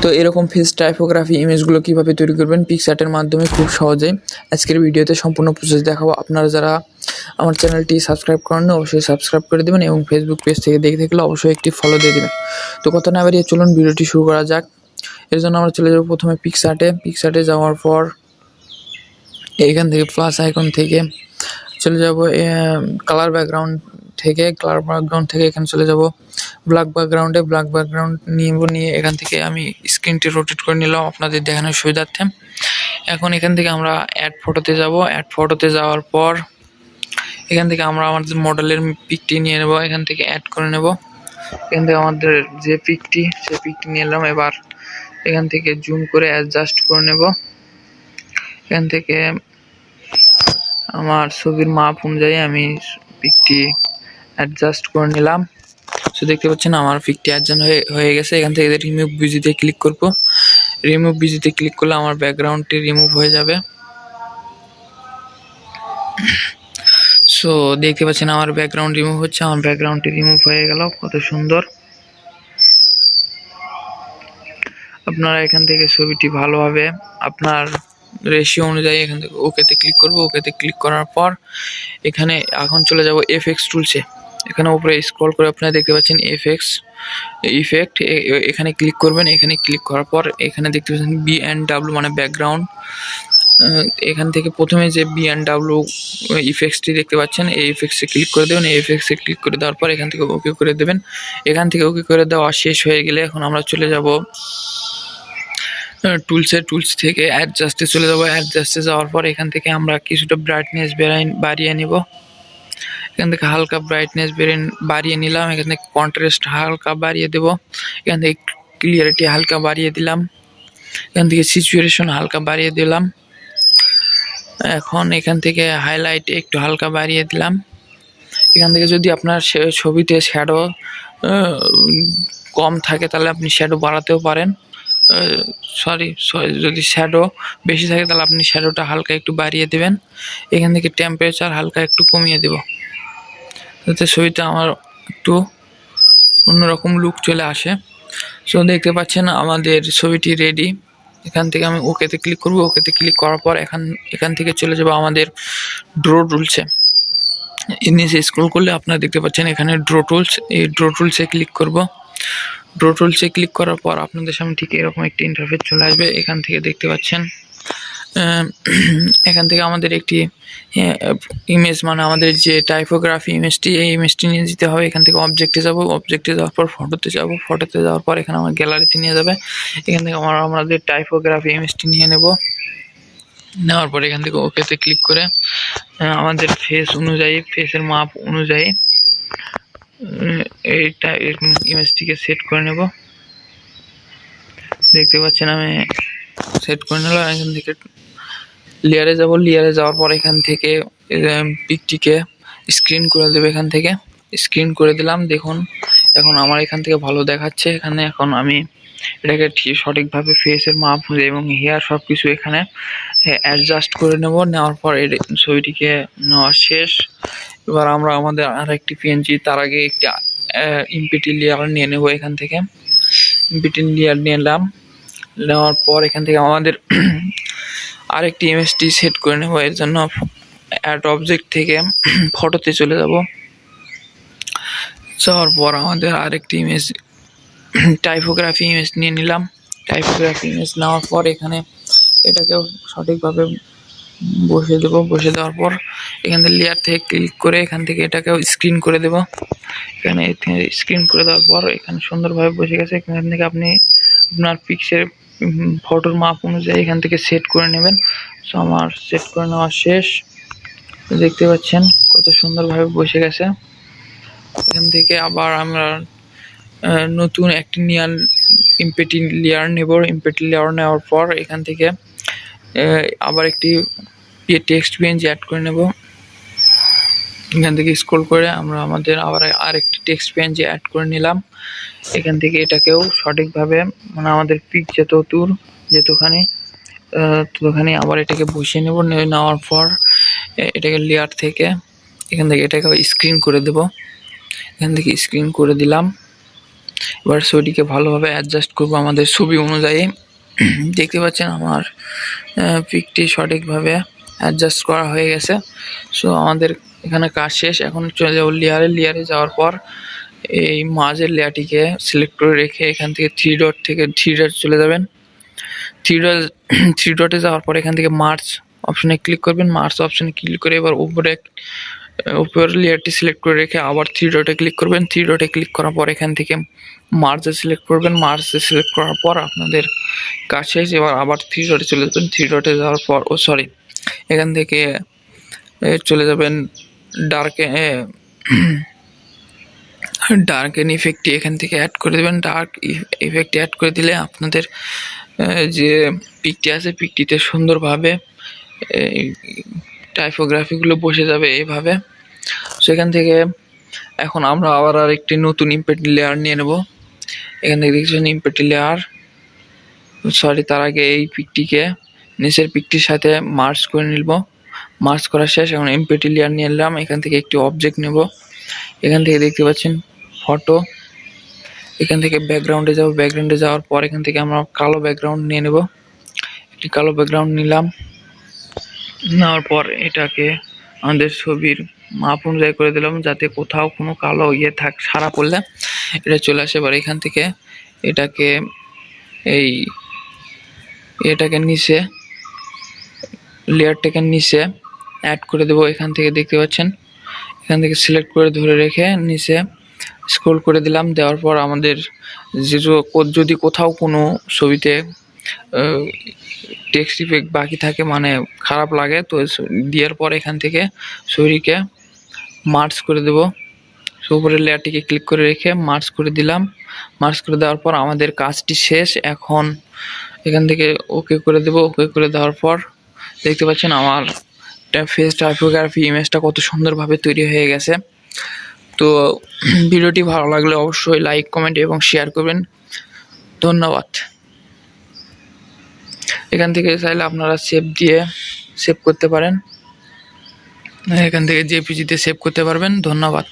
তো এরকম face typography ইমেজগুলো কীভাবে তৈরি করবেন পিক্সআর্টের মাধ্যমে খুব সহজেই আজকের ভিডিওতে সম্পূর্ণ প্রসেস দেখাবো। আপনারা যারা আমার চ্যানেলটি সাবস্ক্রাইব করেন না অবশ্যই সাবস্ক্রাইব করে দেবেন এবং ফেসবুক পেজ থেকে দেখে থাকলে অবশ্যই একটি ফলো দিয়ে দেবেন। তো কথা না বাড়িয়ে চলুন ভিডিওটি শুরু করা যাক। এর জন্য আমরা চলে যাবো প্রথমে পিক্সআর্টে যাওয়ার পর এখান থেকে প্লাস আইকন থেকে চলে যাব কালার ব্যাকগ্রাউন্ড থেকে এখানে চলে যাব ব্ল্যাক ব্যাকগ্রাউন্ড নিয়ে এখান থেকে আমি স্ক্রিনটি রোটেট করে নিলাম আপনাদের দেখানোর সুবিধার্থে। এখন এখান থেকে আমরা অ্যাড ফটোতে যাওয়ার পর এখান থেকে আমরা আমাদের মডেলের পিকটি নিয়ে নেব, এখান থেকে অ্যাড করে নেব। এখান থেকে আমাদের যে পিকটি নিয়ে নিলাম। এবার এখান থেকে জুম করে অ্যাডজাস্ট করে নেব। এখান থেকে আমার ছবির মাপ অনুযায়ী আমি পিকটি অ্যাডজাস্ট করে নিলাম। সো দেখতে পাচ্ছেন আমার পিকটি অ্যাডজাস্ট হয়ে গেছে। এখান থেকে রিমুভ ভিউতে ক্লিক করব। রিমুভ ভিউতে ক্লিক করলে আমার ব্যাকগ্রাউন্ডটি রিমুভ হয়ে যাবে। সো দেখতে পাচ্ছেন আমার ব্যাকগ্রাউন্ড রিমুভ হচ্ছে, আমার ব্যাকগ্রাউন্ডটি রিমুভ হয়ে গেল। কত সুন্দর। আপনারা এখান থেকে ছবিটি ভালোভাবে আপনার রেশিও অনুযায়ী এখান থেকে ওকেতে ক্লিক করব। ওকেতে ক্লিক করার পর এখানে এখন চলে যাব এফএক্স টুলসে। এখানে উপরে স্ক্রল করে আপনারা দেখতে পাচ্ছেন ইফেক্ট, এখানে ক্লিক করবেন। এখানে ক্লিক করার পর এখানে দেখতে পাচ্ছেন BNW মানে ব্যাকগ্রাউন্ড। এখান থেকে প্রথমে যে BNW ইফেক্টসটি দেখতে পাচ্ছেন এই ইফেক্টসে ক্লিক করে দেবেন। এই ইফেক্টসে ক্লিক করে দেওয়ার পর এখান থেকে ওকে করে দেবেন। এখান থেকে ওকে করে দেওয়া শেষ হয়ে গেলে এখন আমরা চলে যাব টুলস থেকে অ্যাডজাস্টে চলে যাব। অ্যাডজাস্টে যাওয়ার পর এখান থেকে আমরা কিছুটা ব্রাইটনেস বাড়িয়ে নেব। এখান থেকে হালকা ব্রাইটনেস বাড়িয়ে নিলাম। এখান থেকে কন্ট্রাস্ট হালকা বাড়িয়ে দেব। এখান থেকে ক্লিয়ারিটি হালকা বাড়িয়ে দিলাম। এখান থেকে সিচুয়েশন হালকা বাড়িয়ে দিলাম। এখন এখান থেকে হাইলাইট একটু হালকা বাড়িয়ে দিলাম। এখান থেকে যদি আপনার ছবিতে শ্যাডো কম থাকে তাহলে আপনি শ্যাডো বাড়াতেও পারেন। যদি শ্যাডো বেশি থাকে তাহলে আপনি শ্যাডোটা হালকা একটু বাড়িয়ে দেবেন। এখান থেকে টেম্পারেচার হালকা একটু কমিয়ে দেব যাতে ছবিটা আমার একটু অন্যরকম লুক চলে আসে। সো দেখতে পাচ্ছেন আমাদের ছবিটি রেডি। এখান থেকে আমি ওকেতে ক্লিক করব। ওকেতে ক্লিক করার পর এখান থেকে চলে যাব আমাদের ড্র টুলসে। নিচে স্ক্রল করলে আপনারা দেখতে পাচ্ছেন এখানে ড্র টুলস। এই ড্র টুলসে ক্লিক করব। ড্র টুলসে ক্লিক করার পর আপনাদের সামনে ঠিক এরকম একটি ইন্টারফেস চলে আসবে। এখান থেকে দেখতে পাচ্ছেন এখান থেকে আমাদের একটি ইমেজ মানে আমাদের যে টাইপোগ্রাফি ইমেজটি এই ইমেজটি নিয়ে যেতে হবে। এখান থেকে অবজেক্টে যাব। অবজেক্টে যাওয়ার পর ফটোতে যাওয়ার পর এখানে আমার গ্যালারিতে নিয়ে যাবে। এখান থেকে আমাদের টাইপোগ্রাফি ইমেজটি নিয়ে নেওয়ার পর এখান থেকে ওকেতে ক্লিক করে আমাদের ফেসের মাপ অনুযায়ী এইটা ইমেজটিকে সেট করে নেব। দেখতে পাচ্ছেন আমি সেট করে নিলাম। এখান থেকে লেয়ারে যাব। লেয়ারে যাওয়ার পর এখান থেকে পিকটিকে স্ক্রিন করে দেবে। এখান থেকে স্ক্রিন করে দিলাম। দেখুন এখন আমার এখান থেকে ভালো দেখাচ্ছে। এখানে এখন আমি এটাকে সঠিকভাবে ফেসের মাপ এবং হেয়ার সব কিছু এখানে অ্যাডজাস্ট করে নেওয়ার পর এই ছবিটিকে নেওয়া শেষ। এবার আমরা আমাদের আরেকটি পিএনজি তার আগে একটি ইমপিটি লেয়ার নিয়ে নেব। এখান থেকে ইমপিটি লেয়ার নেওয়ার পর এখান থেকে আমাদের আরেকটি ইমেজটি সেট করে নেব। এর জন্য অ্যাড অবজেক্ট থেকে ফটোতে চলে যাব। যাওয়ার পর আমাদের আরেকটি ইমেজ টাইপোগ্রাফি ইমেজ নিয়ে নিলাম। টাইপোগ্রাফি ইমেজ নেওয়ার পর এখানে এটাকেও সঠিকভাবে বসিয়ে দেবো। বসে দেওয়ার পর এখান থেকে লেয়ার থেকে ক্লিক করে এখান থেকে এটাকেও স্ক্রিন করে দেব। এখানে স্ক্রিন করে দেওয়ার পর এখানে সুন্দরভাবে বসে গেছে। এখান থেকে আপনি আপনার পিক্সের ফটোর মাপ অনুযায়ী এখান থেকে সেট করে নেবেন। সো আমার সেট করে নেওয়া শেষ। দেখতে পাচ্ছেন কত সুন্দরভাবে বসে গেছে। এখান থেকে আবার আমরা নতুন একটি ইমপেটি লেয়ার নেব। ইমপেটি লেয়ার নেওয়ার পর এখান থেকে আবার একটি টেক্সট পিএনজি অ্যাড করে নেব। এখান থেকে স্ক্রল করে আমরা আমাদের আবার আরেকটি টেক্সট পিএনজি অ্যাড করে নিলাম। এখান থেকে এটাকেও সঠিকভাবে মানে আমাদের পিক ততখানি আবার এটাকে বসিয়ে নেব। নেওয়ার পর এটাকে লেয়ার থেকে এখান থেকে এটাকে স্ক্রিন করে দেব। এখান থেকে স্ক্রিন করে দিলাম। এবার ছবিটিকে ভালোভাবে অ্যাডজাস্ট করবো আমাদের ছবি অনুযায়ী। দেখতে পাচ্ছেন আমার পিকটি সঠিকভাবে অ্যাডজাস্ট করা হয়ে গেছে। সো আমাদের এখানে কাজ শেষ। এখন চলে যাবো লেয়ারে যাওয়ার পর এই মাঝের লেয়ারটিকে সিলেক্ট করে রেখে এখান থেকে থ্রি ডট চলে যাবেন। থ্রি ডটে যাওয়ার পর এখান থেকে মার্জ অপশনে ক্লিক করবেন। মার্জ অপশনে ক্লিক করে এবার উপরের লেয়ারটি সিলেক্ট করে রেখে আবার থ্রি ডটে ক্লিক করবেন। থ্রি ডটে ক্লিক করার পর এখান থেকে মার্জে সিলেক্ট করবেন। মার্জে সিলেক্ট করার পর আপনাদের কাজ শেষ। এবার আবার থ্রি ডটে চলে যাবেন। থ্রি ডটে যাওয়ার পর এখান থেকে চলে যাবেন ডার্ক ইফেক্টটি এখান থেকে অ্যাড করে দেবেন। ডার্ক ইফেক্টটি অ্যাড করে দিলে আপনাদের যে পিকটি আছে পিকটিতে সুন্দরভাবে টাইপোগ্রাফিগুলো বসে যাবে এইভাবে। সেখান থেকে এখন আমরা আবার একটি নতুন ইম্পেক্ট লেয়ার নিয়ে নেব। এখান থেকে দেখছেন ইম্পেক্ট লেয়ার, তার আগে এই পিকটিকে নিচের পিকটির সাথে মার্জ করে নিব। মার্জ করা শেষ। এখন ইম্পেক্ট লেয়ার নিয়ে নিলাম। এখান থেকে একটি অবজেক্ট নেব। এখান থেকে দেখতে পাচ্ছেন ফটো। এখান থেকে ব্যাকগ্রাউন্ডে যাব। ব্যাকগ্রাউন্ডে যাওয়ার পর এখান থেকে আমরা কালো ব্যাকগ্রাউন্ড নিয়ে নেব। একটি কালো ব্যাকগ্রাউন্ড নিলাম। নেওয়ার পর এটাকে আমাদের ছবির মাপ অনুযায়ী করে দিলাম, যাতে কোথাও কোনো কালো সারা পড়লে এটা চলে আসে। এবার এখান থেকে এটাকে নিচে লেয়ারটাকে নিচে অ্যাড করে দেবো। এখান থেকে দেখতে পাচ্ছেন এখান থেকে সিলেক্ট করে ধরে রেখে নিচে স্ক্রল করে দিলাম। দেওয়ার পর আমাদের যদি কোথাও কোনো ছবিতে টেক্সট ইফেক্ট বাকি থাকে, মানে খারাপ লাগে, তো দেওয়ার পর এখান থেকে ছবিটিকে মার্জ করে দেব। উপরের লেয়ারটিকে ক্লিক করে রেখে মার্জ করে দিলাম। মার্জ করে দেওয়ার পর আমাদের কাজটি শেষ। এখন এখান থেকে ওকে করে দেব। ওকে করে দেওয়ার পর দেখতে পাচ্ছেন আমার ফেস টাইপোগ্রাফি ইমেজটা কত সুন্দরভাবে তৈরি হয়ে গেছে। তো ভিডিওটি ভালো লাগলে অবশ্যই লাইক, কমেন্ট এবং শেয়ার করবেন। ধন্যবাদ। এখান থেকে চাইলে আপনারা সেভ করতে পারেন। এখান থেকে জেপিজিতে সেভ করতে পারবেন। ধন্যবাদ।